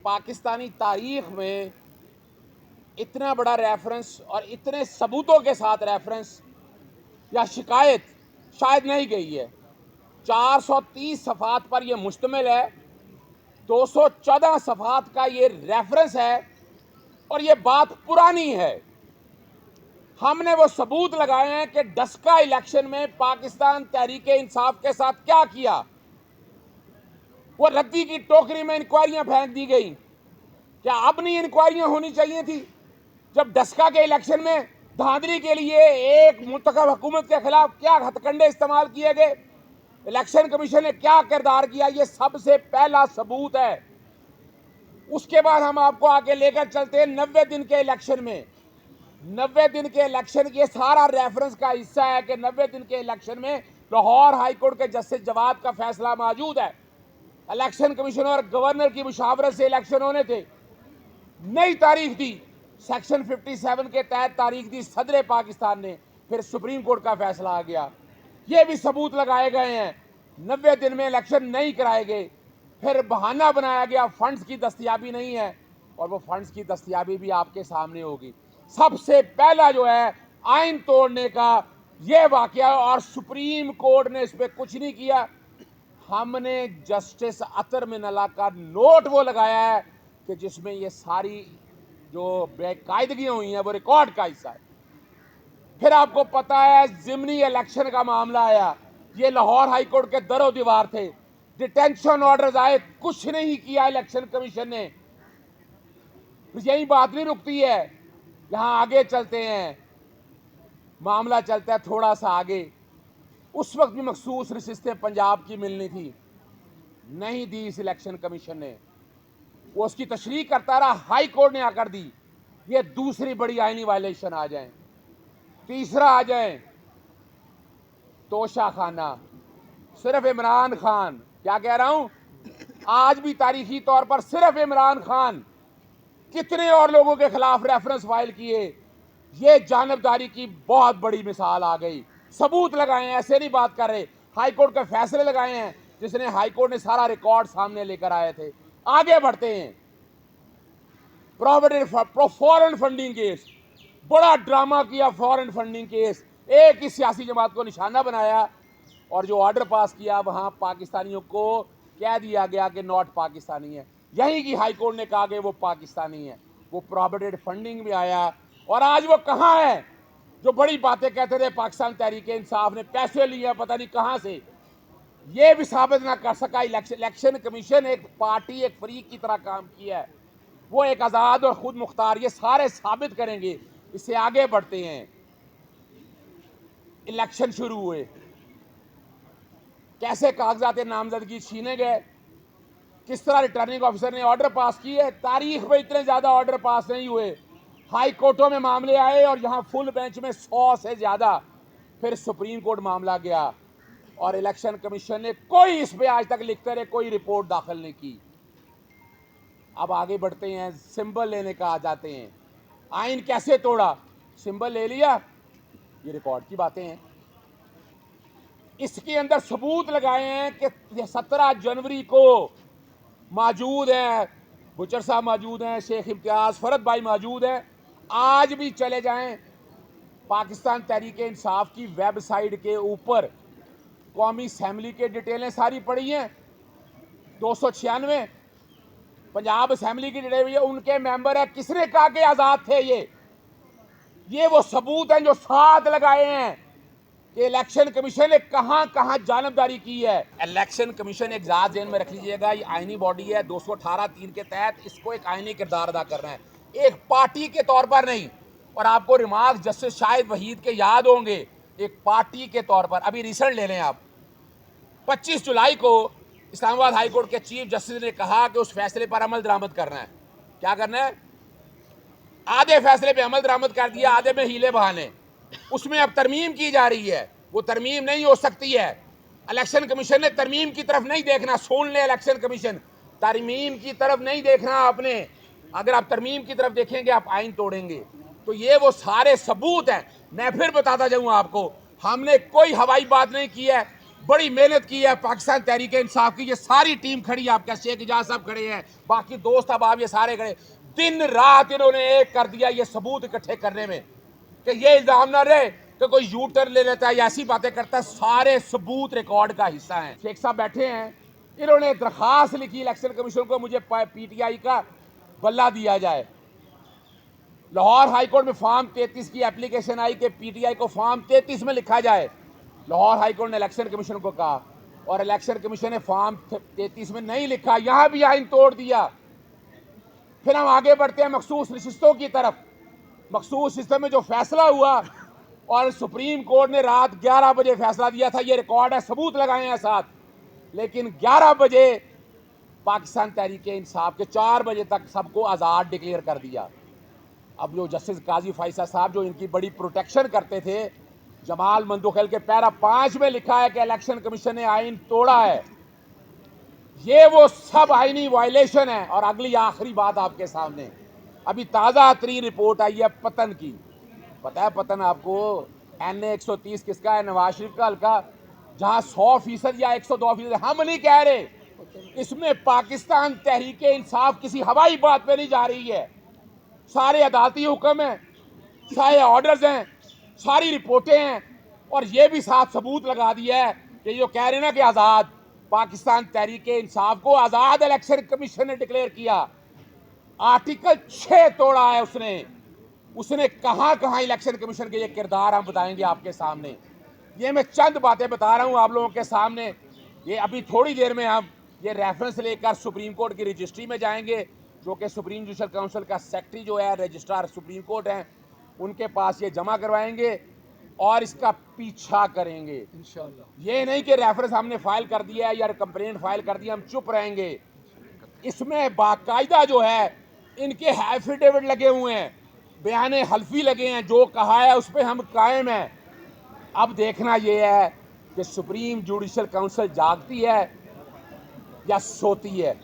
पाकिस्तानी तारीख में इतना बड़ा रेफरेंस और इतने सबूतों के साथ रेफरेंस या शिकायत शायद नहीं गई है। 430 सफ़ात पर यह मुश्तमिल है, 214 सफ़ात का ये रेफरेंस है और ये बात पुरानी है। हमने वो सबूत लगाए हैं कि डस्का इलेक्शन में पाकिस्तान तहरीक इंसाफ के साथ क्या किया। वो रद्दी की टोकरी में इंक्वायरियां फेंक दी गई। क्या अब नहीं इंक्वायरियां होनी चाहिए थी? जब डस्का के इलेक्शन में धांधली के लिए एक मुंतखब हुकूमत के खिलाफ क्या हथकंडे इस्तेमाल किए गए, इलेक्शन कमीशन ने क्या किरदार किया, ये सबसे पहला सबूत है। उसके बाद हम आपको आगे लेकर चलते हैं 90 दिन के इलेक्शन में। 90 दिन के इलेक्शन ये सारा रेफरेंस का हिस्सा है कि 90 दिन के इलेक्शन में लाहौर हाईकोर्ट के जस्टिस जवाद का फैसला मौजूद है। इलेक्शन कमीशन और गवर्नर की मुशावरत से इलेक्शन होने थे। नई तारीख दी, सेक्शन 57 के तहत तारीख दी सदर पाकिस्तान ने, फिर सुप्रीम कोर्ट का फैसला आ गया। ये भी सबूत लगाए गए हैं 90 दिन में इलेक्शन नहीं कराए गए। फिर बहाना बनाया गया फंड्स की दस्तयाबी नहीं है, और वो फंड्स की दस्तयाबी भी आपके सामने होगी। सबसे पहला जो है आइन तोड़ने का ये वाकया, और सुप्रीम कोर्ट ने इस पर कुछ नहीं किया। हमने जस्टिस अतर मिनल्ला का नोट वो लगाया है कि जिसमें ये सारी जो बेकायदगियां हुई हैं वो रिकॉर्ड का हिस्सा है। फिर आपको पता है जिमनी इलेक्शन का मामला आया, ये लाहौर हाईकोर्ट के दरो दीवार थे, डिटेंशन ऑर्डर्स आए, कुछ नहीं किया इलेक्शन कमीशन ने। यही बात नहीं रुकती है, यहां आगे चलते हैं, मामला चलता है थोड़ा सा आगे। उस वक्त भी मखसूस नशिस्तें पंजाब की मिलनी थी, नहीं दी इस इलेक्शन कमीशन ने। वो उसकी तशरीह करता रहा, हाई कोर्ट ने आकर दी। ये दूसरी बड़ी आईनी वायलेशन आ जाए। तीसरा आ जाए तोशा खाना, सिर्फ इमरान खान, क्या कह रहा हूं, आज भी तारीखी तौर पर सिर्फ इमरान खान, कितने और लोगों के खिलाफ रेफरेंस फाइल किए। ये जानबदारी की बहुत बड़ी मिसाल आ गई। सबूत लगाए हैं, ऐसे नहीं बात कर रहे। हाईकोर्ट के फैसले लगाए हैं, जिसने हाईकोर्ट ने सारा रिकॉर्ड सामने लेकर आए थे। आगे बढ़ते हैं, प्रोविडेंट फॉरेन फंडिंग केस, बड़ा ड्रामा किया फॉरेन फंडिंग केस, एक ही सियासी जमात को निशाना बनाया, और जो ऑर्डर पास किया वहां पाकिस्तानियों को कह दिया गया कि नॉट पाकिस्तानी है। यहीं की हाईकोर्ट ने कहा कि वो पाकिस्तानी है। वो प्रोविडेंट फंडिंग में आया, और आज वो कहां है जो बड़ी बातें कहते थे पाकिस्तान तहरीक इंसाफ ने पैसे लिए पता नहीं कहां से, ये भी साबित ना कर सका। इलेक्शन कमीशन एक पार्टी, एक फरीक की तरह काम किया है, वो एक आज़ाद और खुद मुख्तार, ये सारे साबित करेंगे। इससे आगे बढ़ते हैं, इलेक्शन शुरू हुए, कैसे कागजात नामजदगी छीने गए, किस तरह रिटर्निंग ऑफिसर ने ऑर्डर पास किए। तारीख में इतने ज़्यादा ऑर्डर पास नहीं हुए, हाई कोर्टों में मामले आए और यहाँ फुल बेंच में 100 से ज़्यादा, फिर सुप्रीम कोर्ट मामला गया, और इलेक्शन कमीशन ने कोई इस पर आज तक लिखते रहे, कोई रिपोर्ट दाखिल नहीं की। अब आगे बढ़ते हैं, सिंबल लेने का आ जाते हैं। आइन कैसे तोड़ा, सिंबल ले लिया, ये रिकॉर्ड की बातें हैं। इसके अंदर सबूत लगाए हैं कि 17 जनवरी को मौजूद हैं, बुचर साहब मौजूद हैं, शेख इम्तियाज फरद भाई मौजूद हैं। आज भी चले जाएं पाकिस्तान तहरीक इंसाफ की वेबसाइट के ऊपर, कौमी असम्बली के डिटेलें सारी पड़ी हैं। 296 पंजाब असम्बली की डिटेल, उनके मेंबर है। किसने कहा कि आज़ाद थे? ये वो सबूत हैं जो साथ लगाए हैं कि इलेक्शन कमीशन ने कहां कहां जानबदारी की है। इलेक्शन कमीशन एक ज़ात ज़हन में रख लीजिएगा, ये आईनी बॉडी है, 218(3) के तहत इसको एक आईनी किरदार अदा करना है, एक पार्टी के तौर पर नहीं। और आपको रिमार्क जस्टिस शाहिद वहीद के याद होंगे, एक पार्टी के तौर पर। अभी रिसेंट ले लें आप, 25 जुलाई को इस्लामाबाद हाईकोर्ट के चीफ जस्टिस ने कहा कि उस फैसले पर अमल दरामद करना है। क्या करना है? आधे फैसले पे अमल दरामद कर दिया, आधे में हीले बहाने। उसमें अब तरमीम की जा रही है, वो तरमीम नहीं हो सकती है। इलेक्शन कमीशन ने तरमीम की तरफ नहीं देखना। सुन ले इलेक्शन कमीशन, तरमीम की तरफ नहीं देखना आपने। अगर आप तरमीम की तरफ देखेंगे आप आइन तोड़ेंगे। तो ये वो सारे सबूत हैं। मैं फिर बताता जाऊं आपको, हमने कोई हवाई बात नहीं की है। बड़ी मेहनत की है पाकिस्तान तहरीक इंसाफ की, ये सारी टीम खड़ी है, आपका शेख इजाज साहब खड़े हैं, बाकी दोस्त अब ये सारे खड़े, दिन रात इन्होंने एक कर दिया ये सबूत इकट्ठे करने में कि ये इल्जाम ना रहे कि कोई यू टर्न ले लेता है या ऐसी बातें करता है। सारे सबूत रिकॉर्ड का हिस्सा हैं। शेख साहब बैठे हैं, इन्होंने दरखास्त लिखी इलेक्शन कमीशन को, मुझे पीटीआई का बल्ला दिया जाए। लाहौर हाईकोर्ट में फॉर्म 33 की एप्लीकेशन आई कि पीटीआई को फॉर्म 33 में लिखा जाए। लाहौर हाईकोर्ट ने इलेक्शन कमीशन को कहा और इलेक्शन कमीशन ने फॉर्म 33 में नहीं लिखा, यहां भी आइन तोड़ दिया। फिर हम आगे बढ़ते हैं मखसूस नशिस्तों की तरफ। मखसूस सिस्टम में जो फैसला हुआ और सुप्रीम कोर्ट ने रात 11 बजे फैसला दिया था, ये रिकॉर्ड है, सबूत लगाए हैं साथ, लेकिन 11 बजे पाकिस्तान तहरीक इंसाफ के 4 बजे तक सबको आज़ाद डिक्लेयर कर दिया। अब जो जस्टिस काजी फैसल साहब जो इनकी बड़ी प्रोटेक्शन करते थे, जमाल मंदोखैल के पैरा 5 में लिखा है कि इलेक्शन कमीशन ने आइन तोड़ा है, ये वो सब आईनी वायलेशन है। और अगली आखिरी बात आपके सामने, अभी ताज़ा तरीन रिपोर्ट आई है पतन की। पता है पतन आपको NA 130 किसका है? नवाज शरीफ का हल्का, जहां 100% या 102%, हम नहीं कह रहे, इसमें पाकिस्तान तहरीक इंसाफ किसी हवाई बात पे नहीं जा रही है। सारे अदालती हुक्म हैं, सारे ऑर्डर्स हैं, सारी रिपोर्टें हैं, और ये भी साथ सबूत लगा दिया है कि जो कह रहे हैं ना कि आज़ाद, पाकिस्तान तहरीक इंसाफ को आज़ाद इलेक्शन कमीशन ने डिक्लेयर किया। आर्टिकल 6 तोड़ा है उसने कहां कहां इलेक्शन कमीशन के ये किरदार हम बताएंगे आपके सामने। ये मैं चंद बातें बता रहा हूं आप लोगों के सामने। ये अभी थोड़ी देर में हम ये रेफरेंस लेकर सुप्रीम कोर्ट की रजिस्ट्री में जाएंगे, जो कि सुप्रीम जुडिशल काउंसिल का सेक्रेटरी जो है, रजिस्ट्रार सुप्रीम कोर्ट हैं, उनके पास ये जमा करवाएंगे और इसका पीछा करेंगे इंशाअल्लाह। ये नहीं कि रेफरेंस हमने फाइल कर दिया है या कंप्लेंट फाइल कर दिया हम चुप रहेंगे। इसमें बाकायदा जो है इनके एफिडेविट लगे हुए हैं, बयाने हल्फी लगे हैं, जो कहा है उस पर हम कायम हैं। अब देखना यह है कि सुप्रीम जुडिशल काउंसिल जागती है या सोती है।